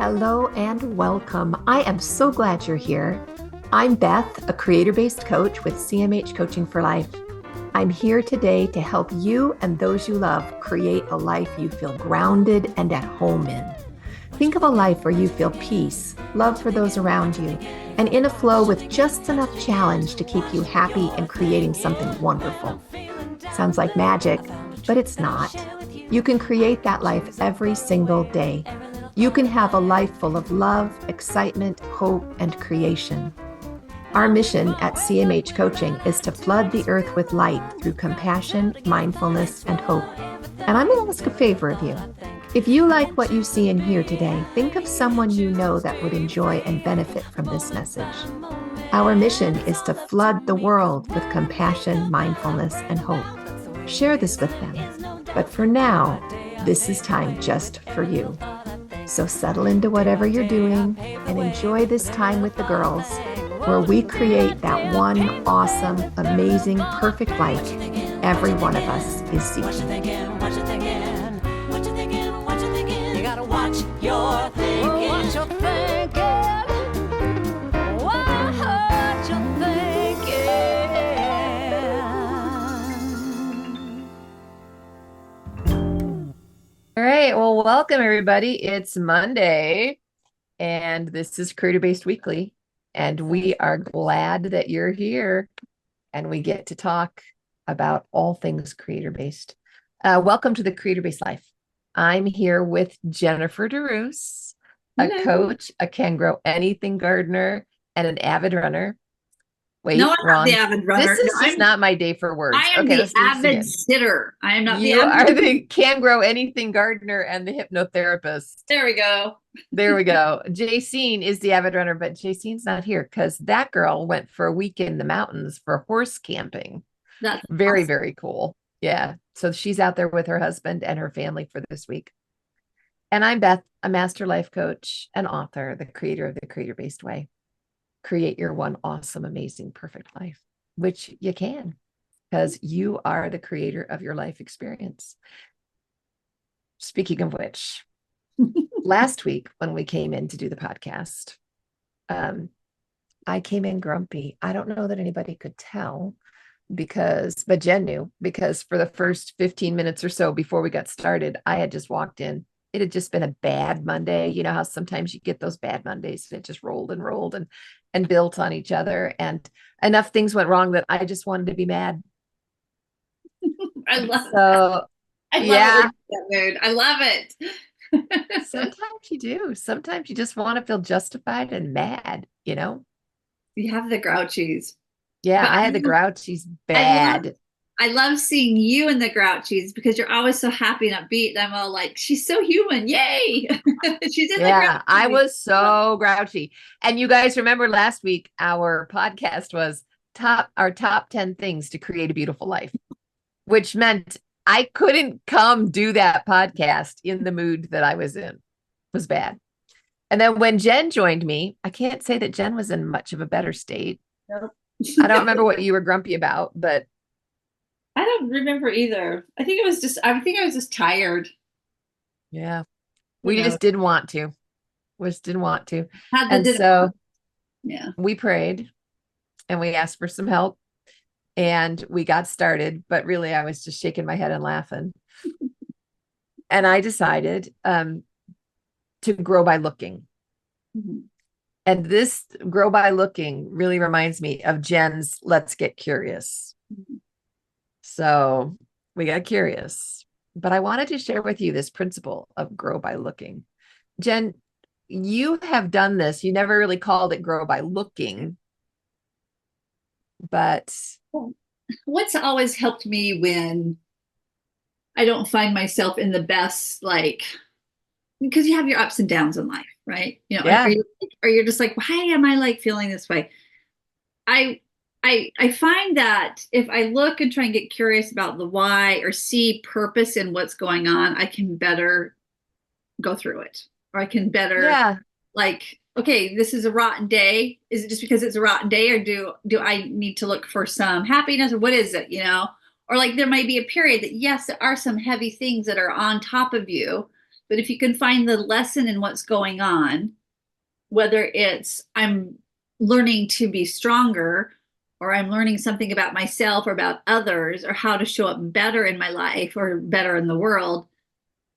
Hello and welcome. I am so glad you're here. I'm Beth, a creator-based coach with CMH Coaching for Life. I'm here today to help you and those you love create a life you feel grounded and at home in. Think of a life where you feel peace, love for those around you, and in a flow with just enough challenge to keep you happy and creating something wonderful. Sounds like magic, but it's not. You can create that life every single day. You can have a life full of love, excitement, hope, and creation. Our mission at CMH Coaching is to flood the earth with light through compassion, mindfulness, and hope. And I'm going to ask a favor of you. If you like what you see and hear today, think of someone you know that would enjoy and benefit from this message. Our mission is to flood the world with compassion, mindfulness, and hope. Share this with them. But for now, this is time just for you. So settle into whatever you're doing and enjoy this time with the girls, where we create that one awesome, amazing, perfect life every one of us is seeking. You gotta watch your thinking. Watch your thinking. Watch your thinking. All right. Well, welcome everybody. It's Monday and this is Creator Based Weekly. And we are glad that you're here and we get to talk about all things creator based. Welcome to the Creator Based Life. I'm here with Jennifer DeRoos, a coach, a can grow anything gardener, and an avid runner. Wait, no, I'm wrong. not the avid runner. This is just not my day for words. I am the avid sitter. I am not the avid. You are the can grow anything gardener and the hypnotherapist. There we go. There we go. Jacine is the avid runner, but Jacine's not here because that girl went for a week in the mountains for horse camping. That's very, awesome. very cool. Yeah. So she's out there with her husband and her family for this week. And I'm Beth, a master life coach and author, the creator of the Creator Based Way. Create your one awesome, amazing, perfect life, which you can, because you are the creator of your life experience. Speaking of which, last week when we came in to do the podcast, I came in grumpy. I don't know that anybody could tell but Jen knew, because for the first 15 minutes or so before we got started, I had just walked in. It had just been a bad Monday. You know how sometimes you get those bad Mondays and it just rolled and built on each other, and enough things went wrong that I just wanted to be mad. I love so I love that mood. I love it. Sometimes you do. Sometimes you just want to feel justified and mad, you know? You have the grouchies. Yeah, I had the grouchies bad. I love seeing you in the grouchies because you're always so happy and upbeat. And I'm all like, she's so human. Yay. She's in the grouchies. I was so grouchy. And you guys remember last week, our podcast was our top 10 things to create a beautiful life, which meant I couldn't come do that podcast in the mood that I was in. It was bad. And then when Jen joined me, I can't say that Jen was in much of a better state. Nope. I don't remember what you were grumpy about, but I don't remember either. I think I was just tired. Yeah. We just didn't want to. Yeah, we prayed and we asked for some help and we got started, but really I was just shaking my head and laughing. And I decided to grow by looking. Mm-hmm. And this grow by looking really reminds me of Jen's Let's Get Curious. Mm-hmm. So we got curious, but I wanted to share with you this principle of grow by looking. Jen, you have done this. You never really called it grow by looking, but what's always helped me when I don't find myself in the best, like, because you have your ups and downs in life, right? You know, yeah. or you're just like, why am I like feeling this way? I find that if I look and try and get curious about the why or see purpose in what's going on, I can better go through it, or I can better like, okay, this is a rotten day. Is it just because it's a rotten day, or do I need to look for some happiness, or what is it, Or like there might be a period that, yes, there are some heavy things that are on top of you, But if you can find the lesson in what's going on, whether it's I'm learning to be stronger, or I'm learning something about myself or about others, or how to show up better in my life or better in the world,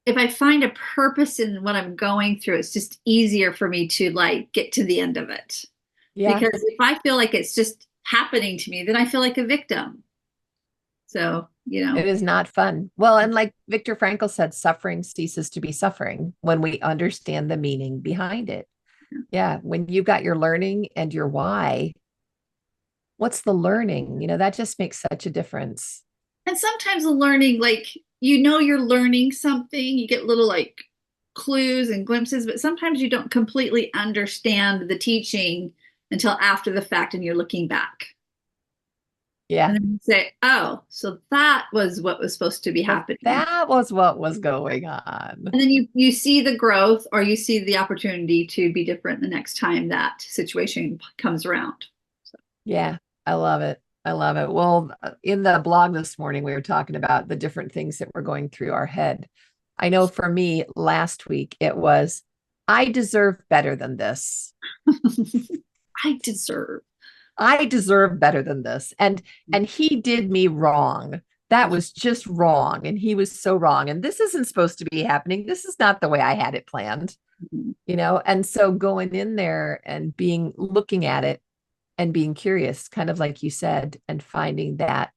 if I find a purpose in what I'm going through, it's just easier for me to like get to the end of it. Yeah. Because if I feel like it's just happening to me, then I feel like a victim. So, it is not fun. Well, and like Viktor Frankl said, suffering ceases to be suffering when we understand the meaning behind it. Yeah. When you've got your learning and your why, what's the learning? That just makes such a difference. And sometimes the learning, like, you're learning something, you get little like clues and glimpses, but sometimes you don't completely understand the teaching until after the fact and you're looking back. Yeah. And then you say, oh, so that was what was supposed to be happening. That was what was going on. And then you see the growth, or you see the opportunity to be different the next time that situation comes around. So. Yeah, I love it. I love it. Well, in the blog this morning, we were talking about the different things that were going through our head. I know for me last week, it was, I deserve better than this. I deserve better than this. And he did me wrong. That was just wrong. And he was so wrong. And this isn't supposed to be happening. This is not the way I had it planned, And so going in there and looking at it and being curious, kind of like you said, and finding that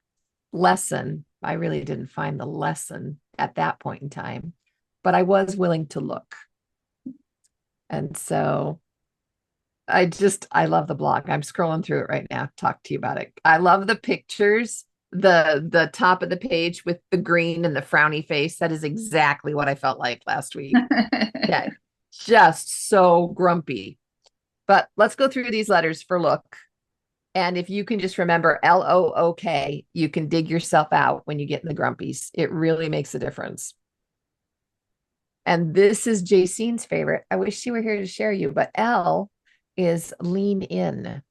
lesson. I really didn't find the lesson at that point in time, but I was willing to look. And so I love the blog. I'm scrolling through it right now. Talk to you about it. I love the pictures, the top of the page with the green and the frowny face. That is exactly what I felt like last week. Yeah, just so grumpy. But let's go through these letters for look. And if you can just remember LOOK, you can dig yourself out when you get in the grumpies. It really makes a difference. And this is Jacine's favorite. I wish she were here to share you, but L is lean in.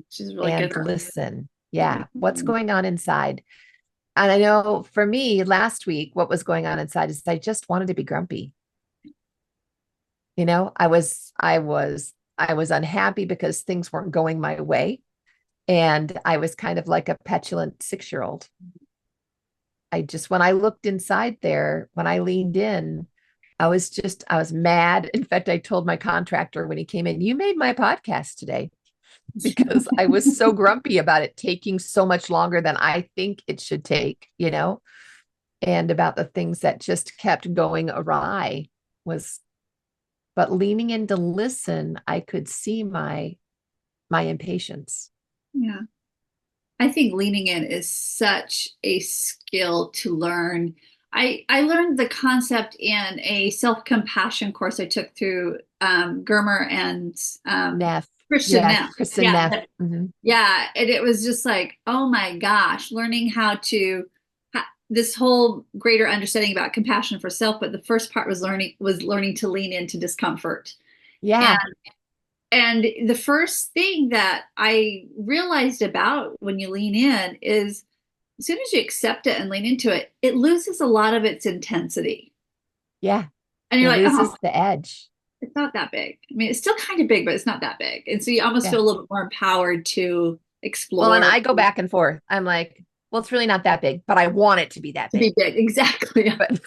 She's really and good. Listen. Yeah. What's going on inside? And I know for me last week, what was going on inside is I just wanted to be grumpy. I was unhappy because things weren't going my way. And I was kind of like a petulant 6-year-old. When I looked inside there, when I leaned in, I was mad. In fact, I told my contractor when he came in, you made my podcast today, because I was so grumpy about it taking so much longer than I think it should take, and about the things that just kept going awry but leaning in to listen, I could see my impatience. Yeah. I think leaning in is such a skill to learn. I learned the concept in a self-compassion course I took through Germer and Neff. Christian Yes, Neff. Kristen Neff. Mm-hmm. Yeah. And it was just like, oh my gosh, learning how to this whole greater understanding about compassion for self. But the first part was learning to lean into discomfort. Yeah. And the first thing that I realized about when you lean in is as soon as you accept it and lean into it, it loses a lot of its intensity. Yeah. And you're it loses the edge. It's not that big. I mean, it's still kind of big, but it's not that big. And so you almost feel a little bit more empowered to explore. Well, and I go back and forth. I'm like, well, it's really not that big, but I want it to be that big. Exactly. But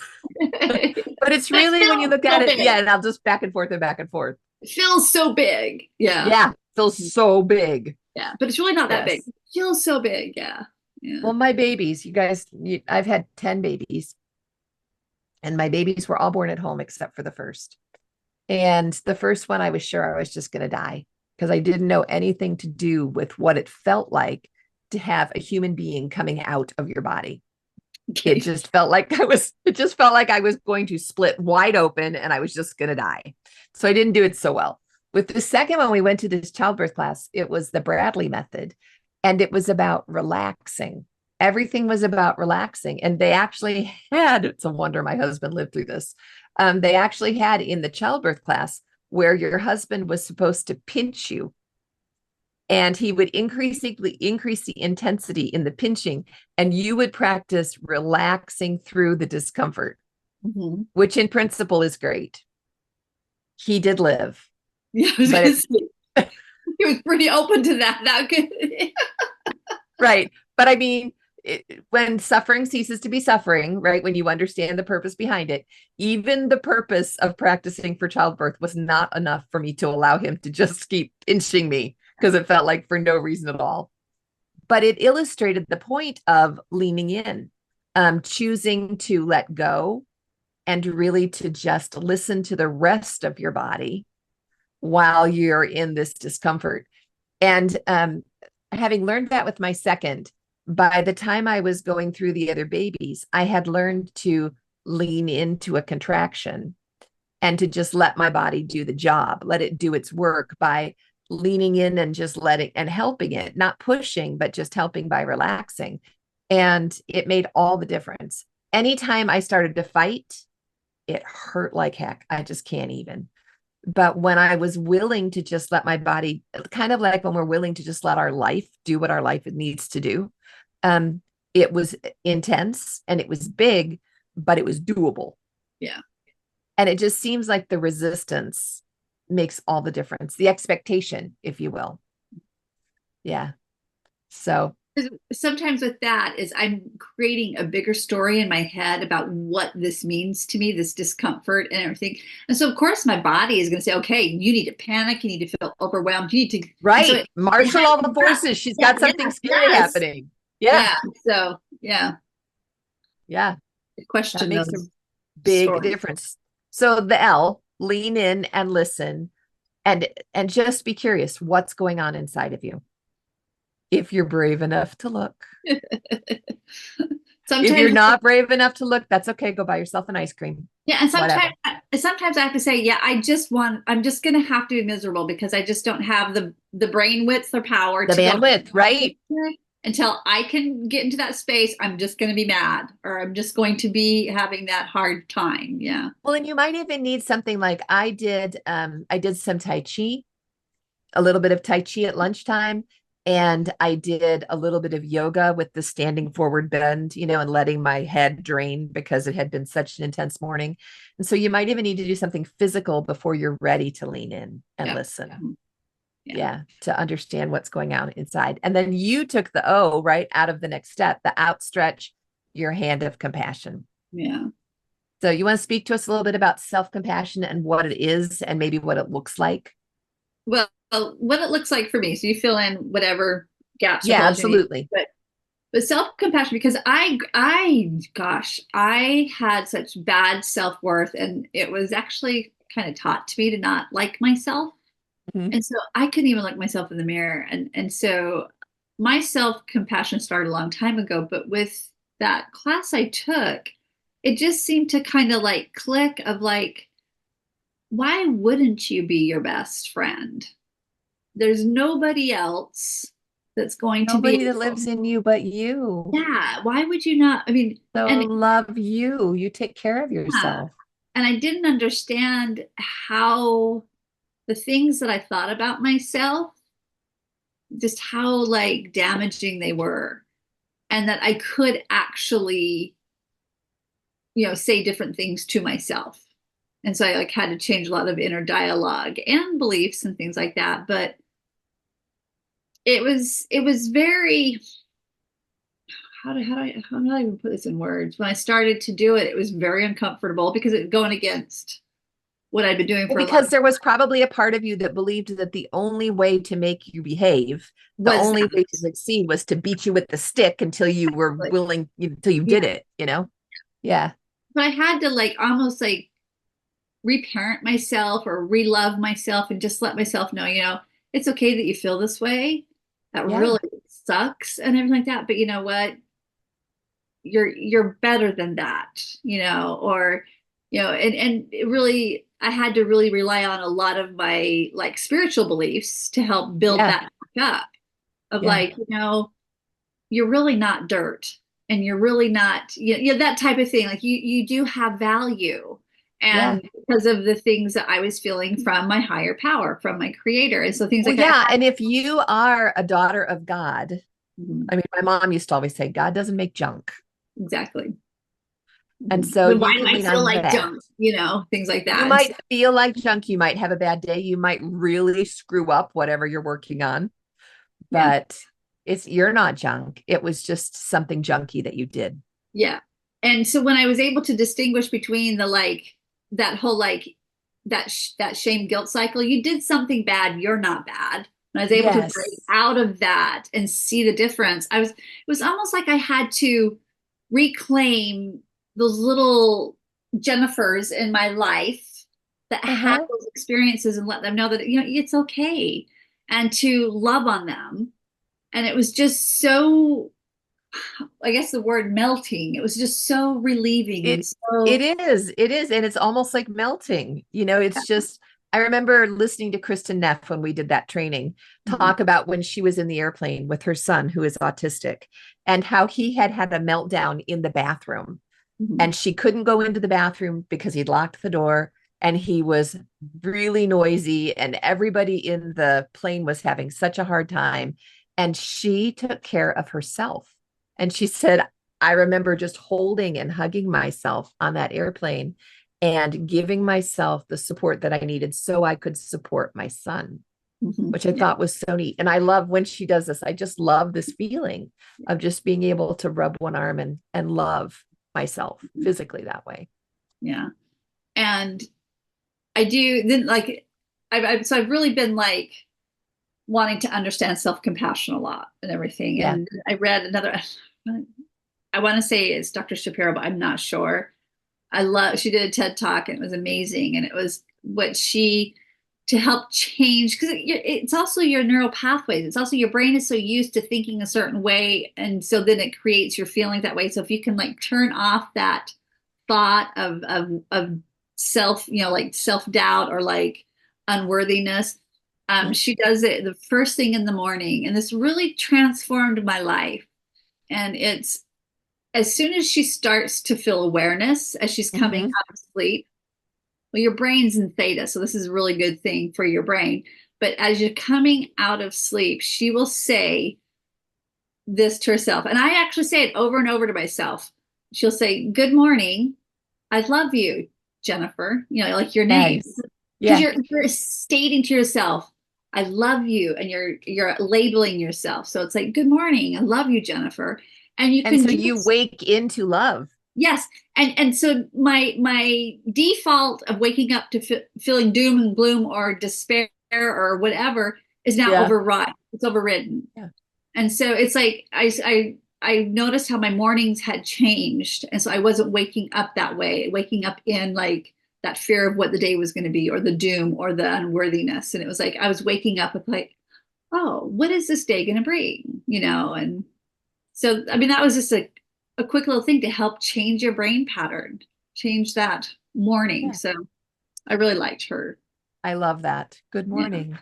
it's really, when you look at it, and I'll just back and forth and back and forth. It feels so big. Yeah. Yeah. It feels so big. Yeah. But it's really not that big. It feels so big. Yeah. Well, my babies, you guys, I've had 10 babies, and my babies were all born at home except for the first. And the first one, I was sure I was just going to die because I didn't know anything to do with what it felt like to have a human being coming out of your body. It just felt like I was going to split wide open and I was just going to die. So I didn't do it so well. With the second one, we went to this childbirth class. It was the Bradley method, and it was about relaxing. Everything was about relaxing. And they actually had, it's a wonder my husband lived through this. They actually had in the childbirth class where your husband was supposed to pinch you, and he would increase the intensity in the pinching, and you would practice relaxing through the discomfort. which in principle is great. He did live. Yeah, I was gonna say, he was pretty open to that. That could right. But I mean, when suffering ceases to be suffering, right? When you understand the purpose behind it, even the purpose of practicing for childbirth was not enough for me to allow him to just keep pinching me, because it felt like for no reason at all. But it illustrated the point of leaning in, choosing to let go and really to just listen to the rest of your body while you're in this discomfort. And having learned that with my second, by the time I was going through the other babies, I had learned to lean into a contraction and to just let my body do the job, let it do its work by leaning in and just letting and helping it, not pushing, but just helping by relaxing. And it made all the difference. Anytime I started to fight, it hurt like heck. I just can't even. But when I was willing to just let my body, kind of like when we're willing to just let our life do what our life needs to do, it was intense and it was big, but it was doable. Yeah. And it just seems like the resistance makes all the difference. The expectation, if you will. Yeah. So sometimes with that is I'm creating a bigger story in my head about what this means to me, this discomfort and everything. And so of course my body is going to say, okay, you need to panic. You need to feel overwhelmed. You need to right. Marshal all the forces. She's got something scary happening. Yeah. So yeah. Question that makes a big difference. So the L, lean in and listen and just be curious what's going on inside of you. If you're brave enough to look. Sometimes, if you're not brave enough to look, that's okay. Go buy yourself an ice cream. Yeah. And sometimes I have to say, yeah, I'm just going to have to be miserable because I just don't have the brain width or power. The bandwidth, right? Until I can get into that space, I'm just going to be mad or I'm just going to be having that hard time. Yeah. Well, and you might even need something like I did some Tai Chi, a little bit of Tai Chi at lunchtime. And I did a little bit of yoga with the standing forward bend, and letting my head drain because it had been such an intense morning. And so you might even need to do something physical before you're ready to lean in and listen. Yeah. To understand what's going on inside. And then you took the O right out of the next step, the outstretch your hand of compassion. Yeah. So you want to speak to us a little bit about self-compassion and what it is and maybe what it looks like? Well, what it looks like for me. So you fill in whatever gaps. Yeah, absolutely. But self-compassion, because I had such bad self-worth and it was actually kind of taught to me to not like myself. Mm-hmm. And so I couldn't even look myself in the mirror. And so my self-compassion started a long time ago, but with that class I took, it just seemed to kind of like click of like, why wouldn't you be your best friend? There's nobody else that's going to be. Nobody that lives in you but you. Yeah. Why would you not? I mean, love you. You take care of yourself. And I didn't understand how the things that I thought about myself, just how like damaging they were. And that I could actually, say different things to myself. And so I like had to change a lot of inner dialogue and beliefs and things like that. But it was very, how do I even put this in words? When I started to do it, it was very uncomfortable because it was going against what I'd been doing for because there was probably a part of you that believed that the only way to make you behave, the only way to succeed was to beat you with the stick until you were willing, until you did it, Yeah. But I had to like almost like reparent myself or relove myself and just let myself know, it's okay that you feel this way. That really sucks and everything like that. But you know what? You're better than that, and it really, I had to really rely on a lot of my like spiritual beliefs to help build that back up of like, you're really not dirt and you're really not, that type of thing. Like you do have value. And because of the things that I was feeling from my higher power, from my creator. And so things like that. And if you are a daughter of God, I mean, my mom used to always say, God doesn't make junk. Exactly. And so Then why you do can I lean feel on like that. junk? Things like that. You might feel like junk. You might have a bad day. You might really screw up whatever you're working on, Yeah. but you're not junk. It was just something junky that you did. Yeah. And so when I was able to distinguish between that whole that shame guilt cycle, you did something bad, you're not bad. When I was able to break Yes. out of that and see the difference, it was almost like I had to reclaim those little Jennifers in my life that had those experiences and let them know that it's okay, and to love on them. And it was just so, I guess the word melting, it was just so relieving and so. It is. And it's almost like melting. It's just, I remember listening to Kristen Neff when we did that training talk about when she was in the airplane with her son, who is autistic, and how he had had a meltdown in the bathroom. And she couldn't go into the bathroom because he'd locked the door and he was really noisy and everybody in the plane was having such a hard time. And she took care of herself. And she said, I remember just holding and hugging myself on that airplane and giving myself the support that I needed so I could support my son, which I thought was so neat. And I love when she does this. I just love this feeling of just being able to rub one arm and love myself physically that way. Yeah. And I do then I've really been wanting to understand self-compassion a lot and everything. Yeah. And I read another, I want to say it's Dr. Shapiro, but I'm not sure. She did a TED talk and it was amazing. And it was to help change, because it's also your neural pathways. It's also your brain is so used to thinking a certain way. And so then it creates your feelings that way. So if you can turn off that thought of self, self-doubt or unworthiness. She does it the first thing in the morning, and this really transformed my life. And it's as soon as she starts to feel awareness as she's coming out of sleep. Well, your brain's in theta, so this is a really good thing for your brain. But as you're coming out of sleep, she will say this to herself. And I actually say it over and over to myself. She'll say, "Good morning. I love you, Jennifer." Like your name. Because you're stating to yourself, "I love you," and you're labeling yourself. So it's like, "Good morning. I love you, Jennifer." And you wake into love. Yes. And so my default of waking up to feeling doom and gloom or despair or whatever is now override. It's overridden. Yeah. And so it's like I noticed how my mornings had changed. And so I wasn't waking up that way, waking up in that fear of what the day was going to be, or the doom or the unworthiness. And it was like I was waking up with oh, what is this day going to bring? And so I mean that was just a quick little thing to help change your brain pattern, change that morning. Yeah. So I really liked her. I love that. Good morning. Yeah.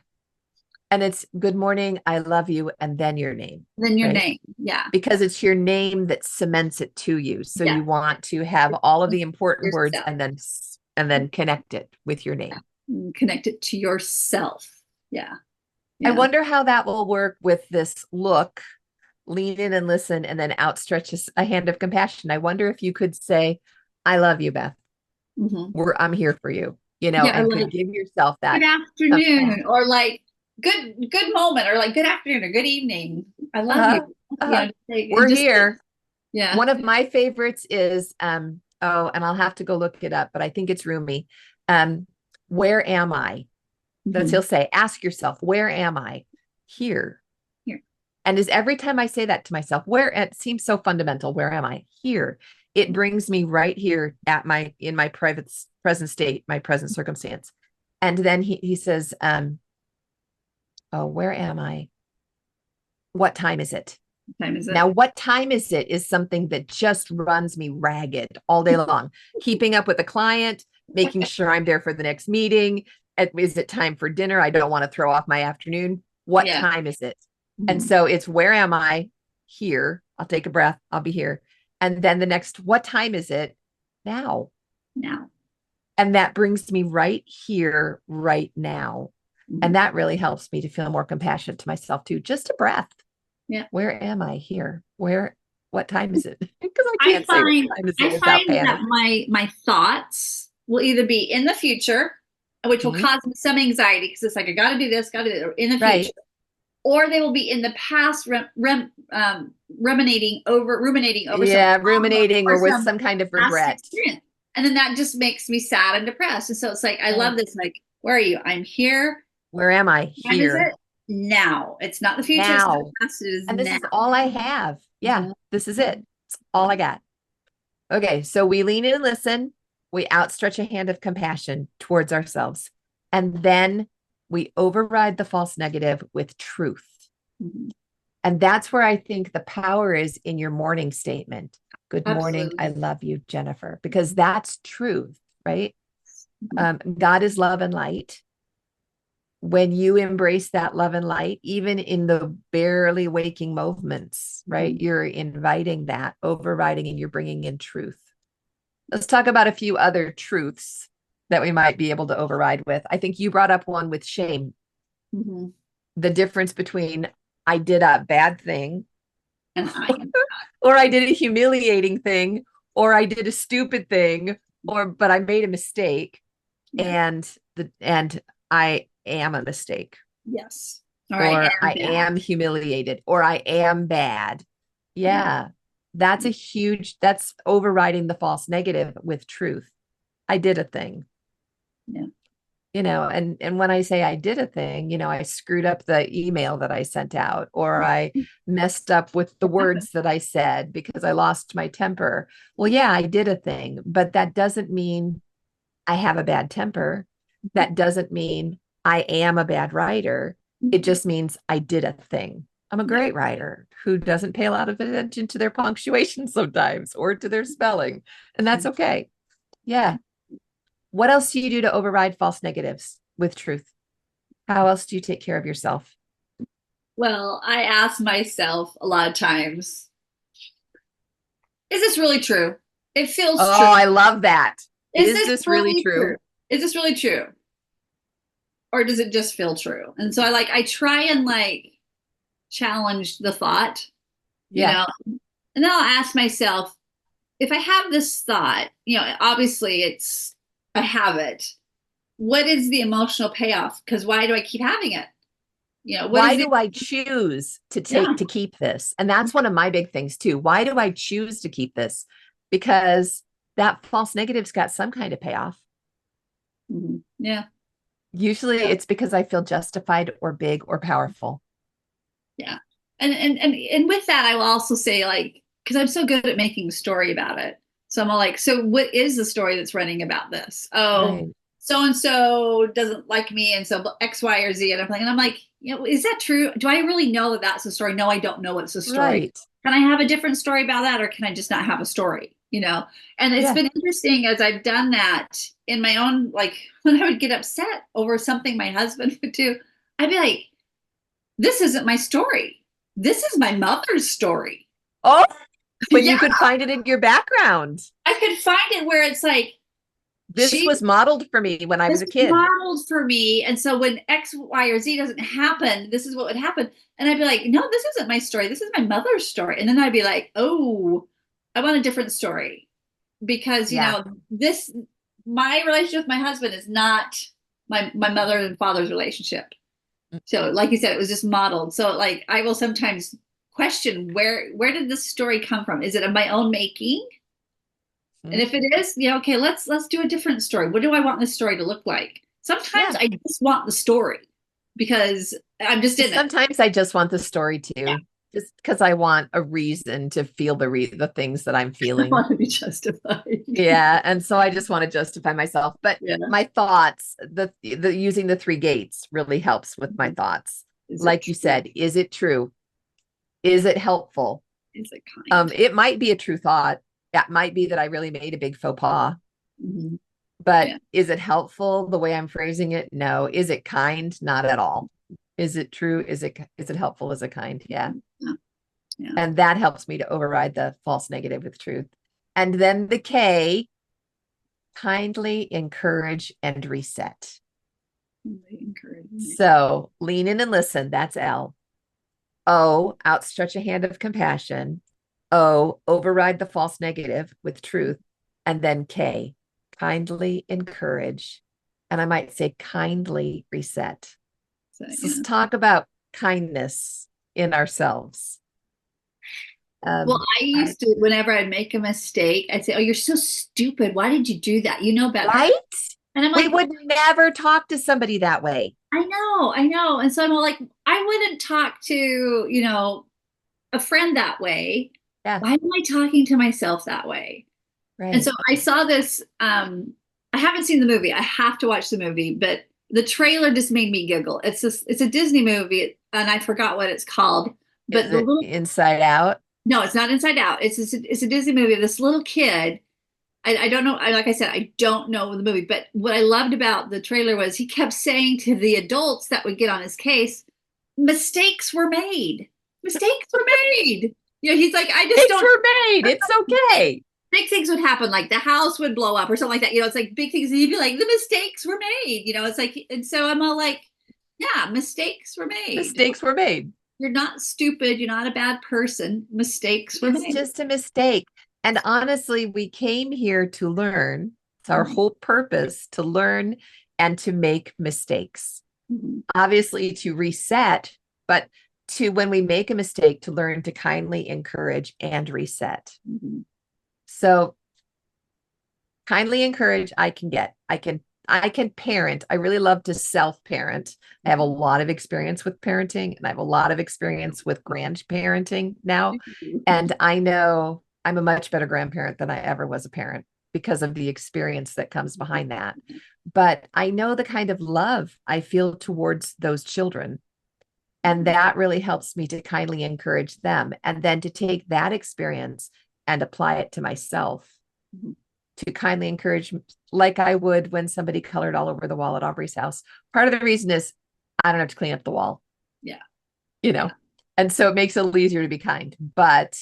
And it's good morning, I love you, and then your name. Then your name. Yeah. Because it's your name that cements it to you. So you want to have all of the important words and then connect it with your name. Yeah. Connect it to yourself. Yeah. I wonder how that will work with this look. Lean in and listen, and then outstretch a hand of compassion. I wonder if you could say, "I love you, Beth. I'm here for you." And could give yourself that good afternoon, or good moment, or good afternoon, or good evening. I love you. We're here. Yeah. One of my favorites is and I'll have to go look it up, but I think it's Rumi. Where am I? That's he'll say. Ask yourself, where am I? Here. And every time I say that to myself, it seems so fundamental. Where am I? Here. It brings me right here in my present state, my present circumstance. And then he says, where am I? What time is it? What time is it? Now, what time is it is something that just runs me ragged all day long. Keeping up with the client, making sure I'm there for the next meeting. Is it time for dinner? I don't want to throw off my afternoon. What time is it? And so it's, where am I? Here. I'll take a breath. I'll be here. And then the next, what time is it? Now. And that brings me right here, right now. And that really helps me to feel more compassionate to myself too. Just a breath. Yeah. Where am I? Here. Where What time is it? Because I I can't say what find time is I it without find that panic. my thoughts will either be in the future, which will Mhm. cause me some anxiety because it's like I got to do this, got to do that, or in the Right. future, or they will be in the past, ruminating over some Yeah, trauma ruminating or or with some some kind of past regret. experience, and then that just makes me sad and depressed. And so it's like I Right. love this. Like, where are you? I'm here. Where am I? What time is Here. it? Now. It's not the future. It's not Now. the past. It is And this now. is all I have. Yeah, Mhm. this is it. It's all I got. Okay, so we lean in and listen. We outstretch a hand of compassion towards ourselves. And then we override the false negative with truth. Mhm. And that's where I think the power is in your morning statement. Good morning. I Absolutely. love you, Jennifer, because that's truth, right? Mhm. God is love and light. When you embrace that love and light, even in the barely waking moments, right? Mhm. You're inviting that, overriding, and you're bringing in truth. Let's talk about a few other truths that we might be able to override with. I think you brought up one with shame, Mhm. the difference between I did a bad thing And I am. or I did a humiliating thing or I did a stupid thing or but I made a mistake Yeah. and I am a mistake Yes. Or I or am I bad. am humiliated or I am bad. Yeah. Yeah. That's overriding the false negative with truth. I did a thing. Yeah. And when I say I did a thing, I screwed up the email that I sent out, or I messed up with the words that I said because I lost my temper. Well, yeah, I did a thing, but that doesn't mean I have a bad temper. That doesn't mean I am a bad writer. It just means I did a thing. I'm a Yeah. great writer who doesn't pay a lot of attention to their punctuation sometimes or to their spelling, and that's okay. Yeah. What else do you do to override false negatives with truth? How else do you take care of yourself? Well, I ask myself a lot of times, is this really true? It feels Oh, true. I love that. Is Is this this really really true? true? Is this really true? Or does it just feel true? And so I try and challenge the thought, you Yeah. know, and then I'll ask myself, if I have this thought, obviously I have it. What is the emotional payoff? Because why do I keep having it? What Why is the, do I choose yeah. to keep this? And that's one of my big things too. Why do I choose to keep this? Because that false negative's got some kind of payoff. Mhm. Yeah. Usually Yeah. it's because I feel justified or big or powerful. Yeah. And with that, I will also say, because I'm so good at making a story about it. So I'm all like, so what is the story that's running about this? Oh, Right. so and so doesn't like me, and so X, Y, or Z. And I'm like, is that true? Do I really know that that's the story? No, I don't know what's the story. Right. Can I have a different story about that, or can I just not have a story? And it's Yeah. been interesting as I've done that in my own, when I would get upset over something my husband would do, I'd be like, this isn't my story. This is my mother's story. Oh, but Yeah, you could find it in your background. I could find it where it's like This was modeled for me when I this was a is kid. modeled for me. And so when X, Y, or Z doesn't happen, this is what would happen. And I'd be like, no, this isn't my story. This is my mother's story. And then I'd be like, oh, I want a different story. Because, Yeah. my relationship with my husband is not my mother and father's relationship. So, like you said, it was just modeled. So, I will sometimes question where did this story come from? Is it of my own making? And if it is, okay, let's do a different story. What do I want this story to look like? Sometimes Yeah. I just want the story because I'm just in it. Sometimes I just want the story Yeah, too, just because I want a reason to feel the things that I'm I feeling. want to be justified. Yeah, and so I just want to justify myself. But Yeah. my thoughts, the using the three gates really helps with my thoughts. Is it Like you true? said, is it true? Is it helpful? Is it kind? It might be a true thought. It might be that I really made a big faux pas. Mhm. But Yeah. is it helpful the way I'm phrasing it? No. Is it kind? Not at all. Is it true? Is it helpful? Is it kind? Yeah. Yeah. Yeah. And that helps me to override the false negative with truth. And then the K, kindly encourage and reset. Encouraging. So lean in and listen. That's L. O, outstretch a hand of compassion. O, override the false negative with truth. And then K, kindly encourage. And I might say kindly reset. So let's talk about kindness in ourselves. Well, I used to, whenever I'd make a mistake, I'd say, "Oh, you're so stupid. Why did you do that? You know better." Right? And I'm We like, would never talk to somebody that way. I know. And so I'm like, I wouldn't talk to, a friend that way. Yeah. Why am I talking to myself that way? Right. And so I saw this, I haven't seen the movie. I have to watch the movie, but the trailer just made me giggle. It's a Disney movie, and I forgot what it's called. But Is it Inside Out? No, it's not Inside Out. It's a Disney movie of this little kid. I don't know. Like I said, I don't know the movie, but what I loved about the trailer was he kept saying to the adults that would get on his case, mistakes were made. Mistakes were made. He's like, I just mistakes don't. were made. It's okay. Big things would happen, like the house would blow up or something like that. It's like big things. And he'd be like, the mistakes were made. It's like, and so I'm all like, yeah, mistakes were made. Mistakes were made. You're not stupid. You're not a bad person. Mistakes were made. It's just a mistake. And honestly, we came here to learn. It's our whole purpose, to learn and to make mistakes. Obviously, to reset, but to, when we make a mistake, to learn to kindly encourage and reset. So kindly encourage, I can parent. I really love to self-parent. I have a lot of experience with parenting, and I have a lot of experience with grandparenting now. And I know I'm a much better grandparent than I ever was a parent because of the experience that comes behind that. But I know the kind of love I feel towards those children. And that really helps me to kindly encourage them. And then to take that experience and apply it to myself, to kindly encourage, like I would when somebody colored all over the wall at Aubrey's house. Part of the reason is I don't have to clean up the wall. Yeah. And so it makes it a little easier to be kind. But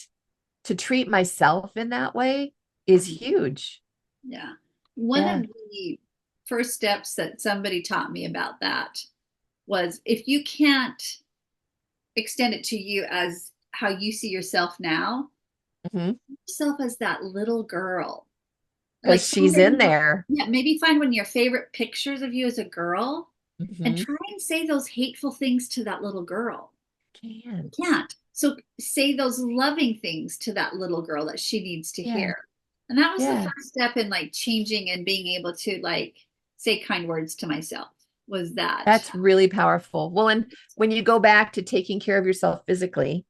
to treat myself in that way is huge. Yeah. One of the first steps that somebody taught me about that was, if you can't extend it to you as how you see yourself now, yourself as that little girl. Because she's in there. Yeah, maybe find one of your favorite pictures of you as a girl and try and say those hateful things to that little girl. Can't. So say those loving things to that little girl that she needs to hear. And that was the first step in like changing and being able to like say kind words to myself, was that. That's really powerful. Well, and when you go back to taking care of yourself physically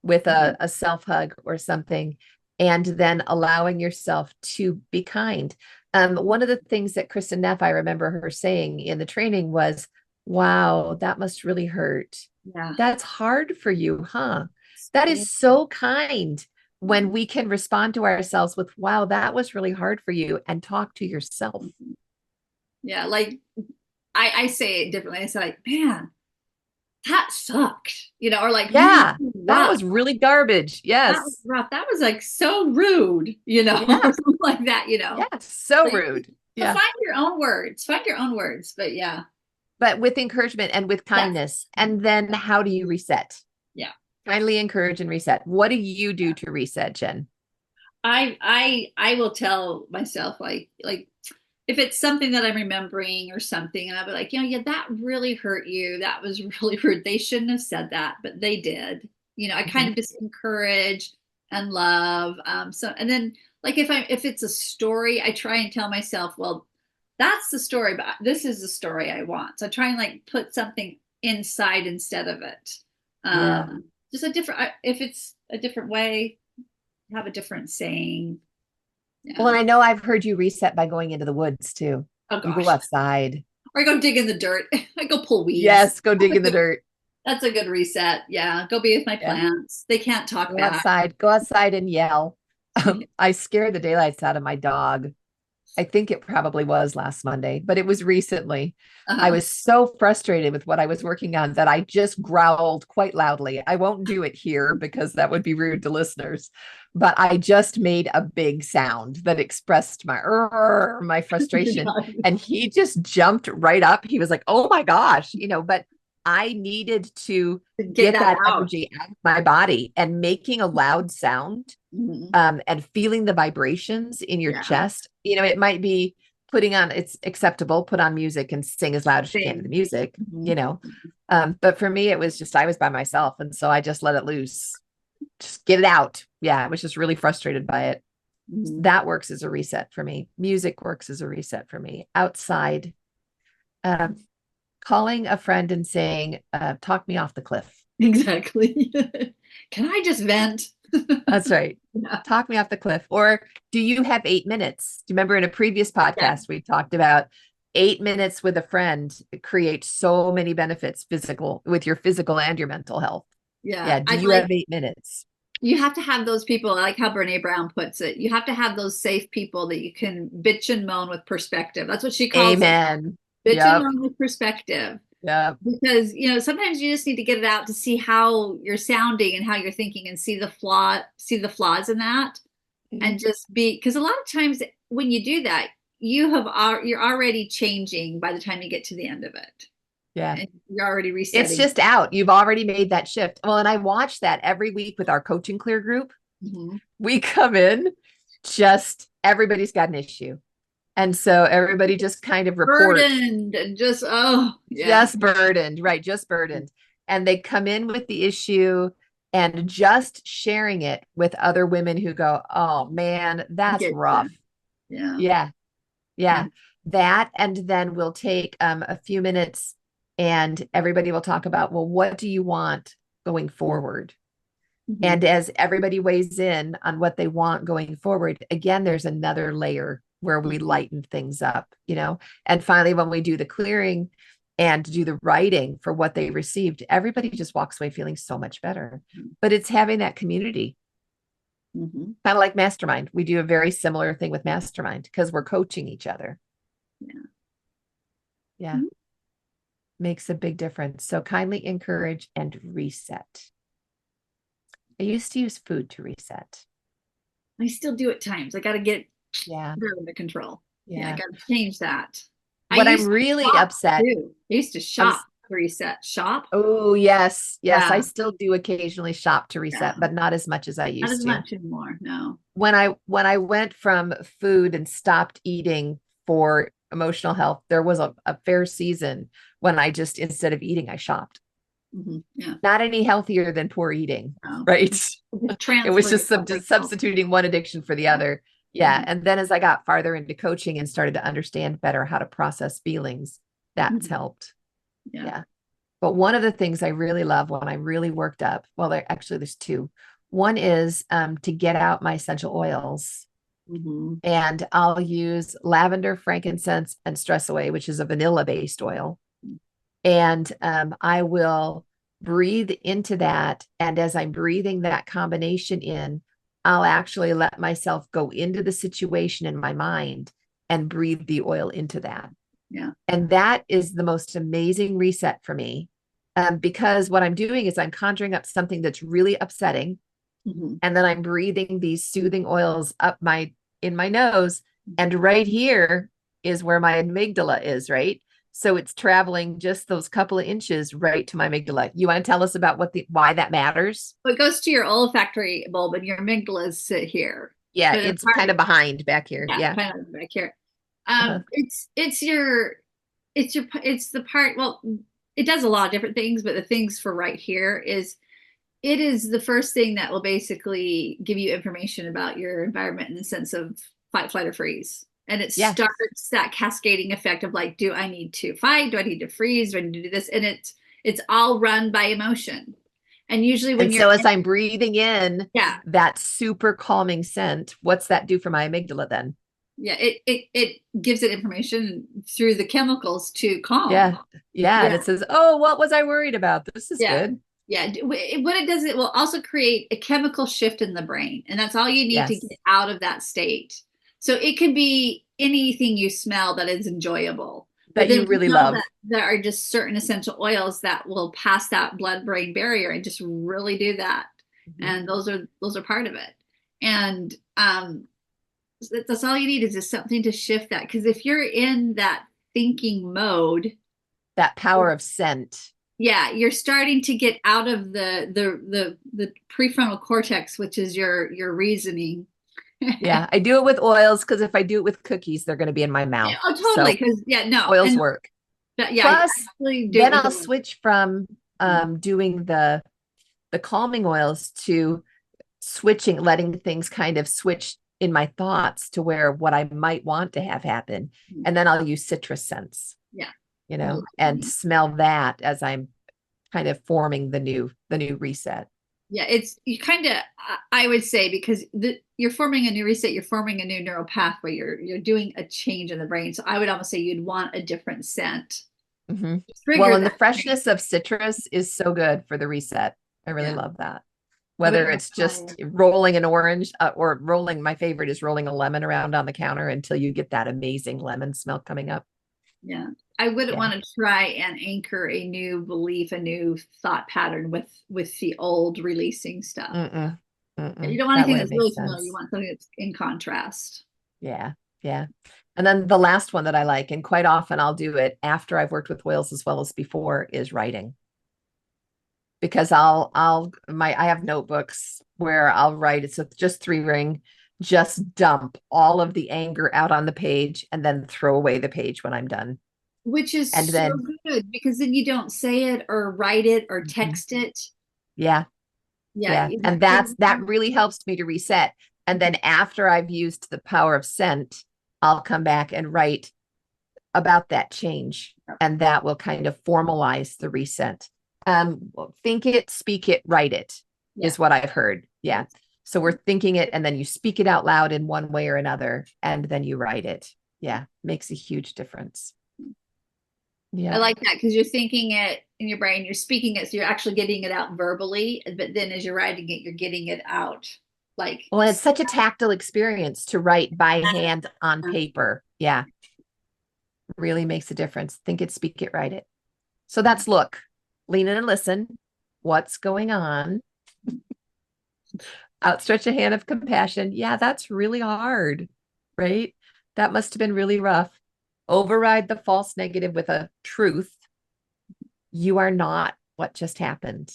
with a self-hug or something, and then allowing yourself to be kind. One of the things that Kristen Neff, I remember her saying in the training was, wow, that must really hurt. Yeah. That's hard for you, huh? That is so kind when we can respond to ourselves with, wow, that was really hard for you, and talk to yourself. Yeah. Like I say it differently. I say like, man, that sucked, or like, yeah, that was really garbage. Yes. That was rough. That was like so rude, or something like that, Yeah, so rude. Yeah. Find your own words. But yeah. But with encouragement and with kindness. And then how do you reset? Yeah. Kindly encourage and reset. What do you do to reset, Jen? I will tell myself like if it's something that I'm remembering or something, and I'll be like, that really hurt you. That was really rude. They shouldn't have said that, but they did. I kind of just encourage and love. So, and then like if it's a story, I try and tell myself, well, that's the story, but this is the story I want. So I try and like put something inside instead of it. Just a different, if it's a different way, have a different saying. Yeah. Well, and I know I've heard you reset by going into the woods too. Oh, gosh. You go outside. Or I go dig in the dirt. I go pull weeds. Yes, go dig in the dirt. That's a good reset. Yeah, go be with my plants. They can't talk back. Go outside and yell. I scared the daylights out of my dog. I think it probably was last Monday, but it was recently. I was so frustrated with what I was working on that I just growled quite loudly. I won't do it here because that would be rude to listeners, but I just made a big sound that expressed my frustration. And he just jumped right up. He was like, oh my gosh, but I needed to Get get that out. energy out of my body, and making a loud sound, and feeling the vibrations in your chest. You know, it might be it's acceptable, put on music and sing as loud as you can to the music, you know. But for me, it was just, I was by myself. And so I just let it loose, just get it out. Yeah. I was just really frustrated by it. That works as a reset for me. Music works as a reset for me. Outside, calling a friend and saying, talk me off the cliff. Exactly. Can I just vent? That's right. Talk me off the cliff. Or do you have 8 minutes? Do you remember in a previous podcast, we talked about 8 minutes with a friend creates so many benefits with your physical and your mental health. Yeah. Do you have 8 minutes? You have to have those people. I like how Brene Brown puts it. You have to have those safe people that you can bitch and moan with perspective. That's what she calls Amen. it. Bitch and moan with perspective. Yeah. Because, sometimes you just need to get it out to see how you're sounding and how you're thinking, and see the flaws in that. And just because a lot of times when you do that, you're already changing by the time you get to the end of it. Yeah. And you're already resetting. It's just out. You've already made that shift. Well, and I watch that every week with our Coaching Clear group. We come in, just everybody's got an issue. And so everybody just kind of reports. Burdened and just, just burdened, right? Just burdened. And they come in with the issue and just sharing it with other women who go, oh man, that's rough. Yeah. That. And then we'll take a few minutes and everybody will talk about, well, what do you want going forward? And as everybody weighs in on what they want going forward, again, there's another layer where we lighten things up, and finally, when we do the clearing and do the writing for what they received, everybody just walks away feeling so much better. But it's having that community, kind of like Mastermind. We do a very similar thing with Mastermind because we're coaching each other. Yeah. Makes a big difference. So kindly encourage and reset. I used to use food to reset. I still do at times. I got to get under control. I got to change that. What I'm really upset. I used to shop to reset. Shop. Oh, yes. I still do occasionally shop to reset, but not as much as I used to. Not as much anymore. No. When I went from food and stopped eating for emotional health, there was a fair season when I just, instead of eating, I shopped. Not any healthier than poor eating, right? It was just substituting one addiction for the other. And then as I got farther into coaching and started to understand better how to process feelings, that's helped. But one of the things I really love when I'm really worked up, well, there's two. One is to get out my essential oils. And I'll use lavender, frankincense, and stress away, which is a vanilla-based oil. And I will breathe into that. And as I'm breathing that combination in, I'll actually let myself go into the situation in my mind and breathe the oil into that. And that is the most amazing reset for me. Because what I'm doing is I'm conjuring up something that's really upsetting. And then I'm breathing these soothing oils up in my nose. And right here is where my amygdala is, right? So it's traveling just those couple of inches right to my amygdala. You want to tell us about why that matters? Well, it goes to your olfactory bulb, and your amygdalas sit here. Yeah, it's kind of behind back here. Yeah, kind of back here. It's the part. Well, it does a lot of different things, but the things for right here is, it is the first thing that will basically give you information about your environment in the sense of fight, flight, or freeze. And it starts that cascading effect of like, do I need to fight? Do I need to freeze? Do I need to do this? And it's all run by emotion. And usually as I'm breathing in that super calming scent, what's that do for my amygdala then? Yeah, it gives it information through the chemicals to calm. Yeah. And it says, oh, what was I worried about? This is good. Yeah. What it does, it will also create a chemical shift in the brain. And that's all you need to get out of that state. So it can be anything you smell that is enjoyable. That you really love. There are just certain essential oils that will pass that blood-brain barrier and just really do that. And those are part of it. And that's all you need, is just something to shift that. Because if you're in that thinking mode, that power of scent. Yeah, you're starting to get out of the prefrontal cortex, which is your reasoning. Yeah, I do it with oils because if I do it with cookies, they're going to be in my Yeah, mouth. oh, totally. So Because yeah, no, oils and work. yeah, I Plus, actually do it then with I'll oil. switch from doing the calming oils to switching, letting things kind of switch in my thoughts to where what I might want to have happen. And then I'll use citrus scents, Yeah. and smell that as I'm kind of forming the new reset. Yeah, it's you kind of I would say because you're forming a new reset, you're forming a new neural pathway, you're doing a change in the brain. So I would almost say you'd want a different scent Mm-hmm. to trigger Well, and the that change. freshness of citrus is so good for the reset. I really Yeah, love that. I would Whether want it's to try just it. rolling an orange or rolling, my favorite is rolling a lemon around on the counter until you get that amazing lemon smell coming up. Yeah, I wouldn't Yeah. want to try and anchor a new belief, a new thought pattern with the old releasing stuff. Mm-mm. You Mm-mm. don't want That anything that's wouldn't make really familiar. You sense. want something that's in contrast. Yeah. Yeah. And then the last one that I like, and quite often I'll do it after I've worked with oils as well as before, is writing. Because I have notebooks where I'll write, it's just 3 ring, just dump all of the anger out on the page and then throw away the page when I'm done. Which And is so then, good because then you don't say it or write it or Mhm. text it. Yeah, Yeah, yeah. And that really helps me to reset. And then after I've used the power of scent, I'll come back and write about that change. And that will kind of formalize the reset. Think it, speak it, write it yeah. is what I've heard. Yeah. Yes. So we're thinking it and then you speak it out loud in one way or another, and then you write it. Yeah. Makes a huge difference. I Yeah. like that because you're thinking it in your brain, you're speaking it, so you're actually getting it out verbally, but then as you're writing it, you're getting it out like Well, it's such a tactile experience to write by hand on paper. Yeah. Really makes a difference. Think it, speak it, write it. So that's look, lean in and listen. What's going on? Outstretch a hand of compassion. Yeah, that's really hard, right? That must have been really rough. Override the false negative with a truth. You are not what just happened.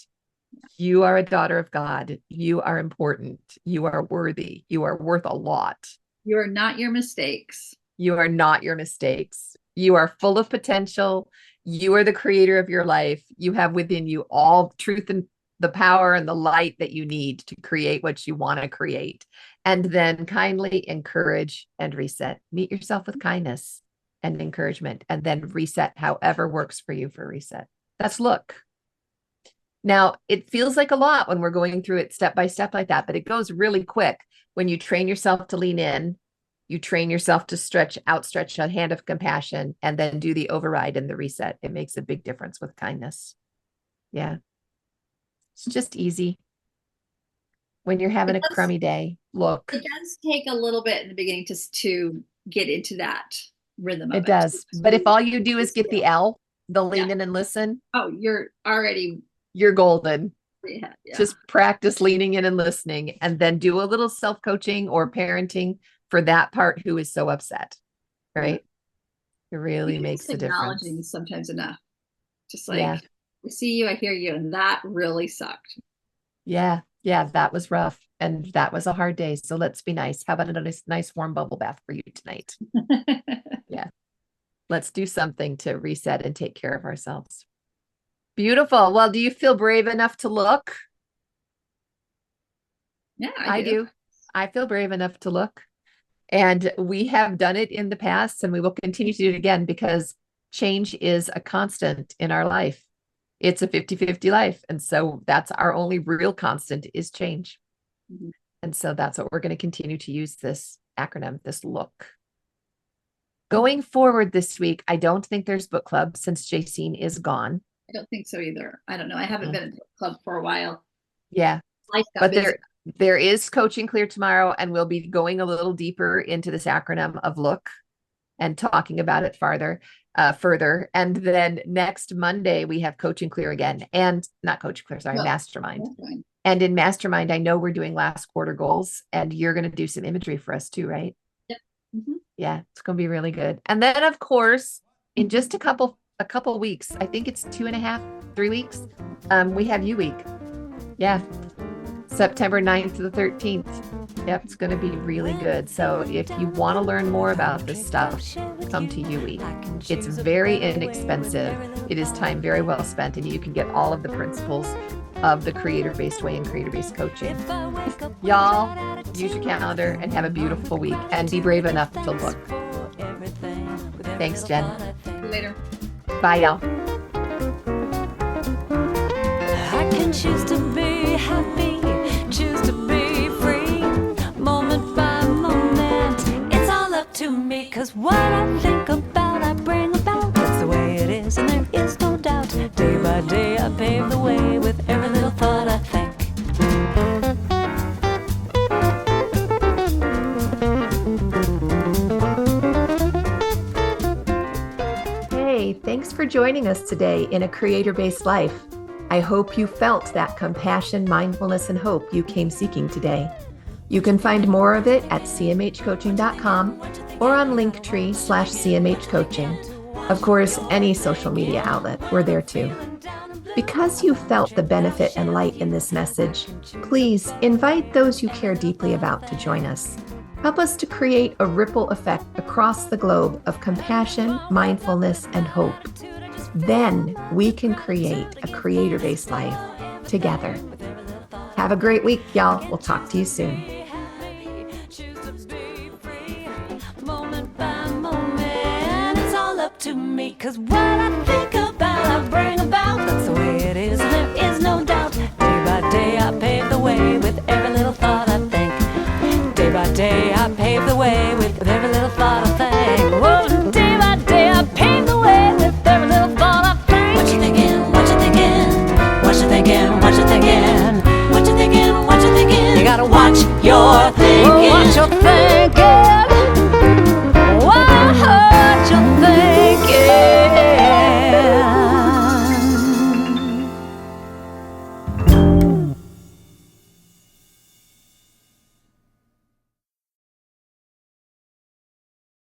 You are a daughter of God. You are important. You are worthy. You are worth a lot. you are not your mistakes. You are not your mistakes. You are full of potential. You are the creator of your life. You have within you all truth and the power and the light that you need to create what you want to create. And then kindly encourage and reset. Meet yourself with kindness and encouragement, and then reset however works for you for reset. That's look. Now, it feels like a lot when we're going through it step by step like that, but it goes really quick when you train yourself to lean in, you train yourself to outstretch a hand of compassion, and then do the override and the reset. It makes a big difference with kindness. Yeah. It's just easy. When you're having It a does, crummy day, look, it does take a little bit in the beginning to get into that rhythm it of it. does. But if all you do is get the L, the Yeah. lean in and listen, Oh, you're already you're golden. yeah, yeah. Just practice leaning in and listening, and then do a little self-coaching or parenting for that part who is so upset, right? It really Even makes just a difference. acknowledging sometimes enough. Just like Yeah. I see you, I hear you, and that really sucked. Yeah. Yeah. That was rough. And that was a hard day. So let's be nice. How about a nice warm bubble bath for you tonight? Yeah. Let's do something to reset and take care of ourselves. Beautiful. Well, do you feel brave enough to look? Yeah, I do. I feel brave enough to look. And we have done it in the past, and we will continue to do it again because change is a constant in our life. It's a 50-50 life. And so that's our only real constant is change. Mhm. And so that's what we're going to continue to use this acronym, this look. Going forward this week, I don't think there's book club since Jacine is gone. I don't think so either. I don't know. I haven't been in the club for a while. Yeah. Life got But busy. there is coaching clear tomorrow, and we'll be going a little deeper into this acronym of look and talking about it further. And then next Monday we have coaching clear again, and not coaching clear, sorry, No, mastermind. that's fine. And in mastermind, I know we're doing last quarter goals, and you're going to do some imagery for us too, right? Yep. Mhm. Yeah, it's going to be really good. And then, of course, in just a couple a couple weeks. I think it's 2.5, 3 weeks. We have U Week. Yeah. September 9th to the 13th. Yep, it's going to be really good. So if you want to learn more about this stuff, come to U Week. It's very inexpensive. It is time very well spent, and you can get all of the principles of the creator-based way and creator-based coaching. Y'all, use your calendar and have a beautiful week, and be brave enough to look. Thanks, Jen. See you later. Bye, y'all. I can choose to be happy, choose to be free, moment by moment. It's all up to me, 'cause what I think about, I bring about. That's the way it is, and there is no doubt. Day by day, I pave the way with every little thought I think. Hey, thanks for joining us today in A Creator-Based Life. I hope you felt that compassion, mindfulness, and hope you came seeking today. You can find more of it at cmhcoaching.com or on Linktree/cmhcoaching. Of course, any social media outlet, we're there too. Because you felt the benefit and light in this message, please invite those you care deeply about to join us. Help us to create a ripple effect across the globe of compassion, mindfulness, and hope. Then we can create a creator-based life together. Have a great week, y'all. We'll talk to you soon. Choose to be free, moment by moment. It's all up to me, 'cause what I think about.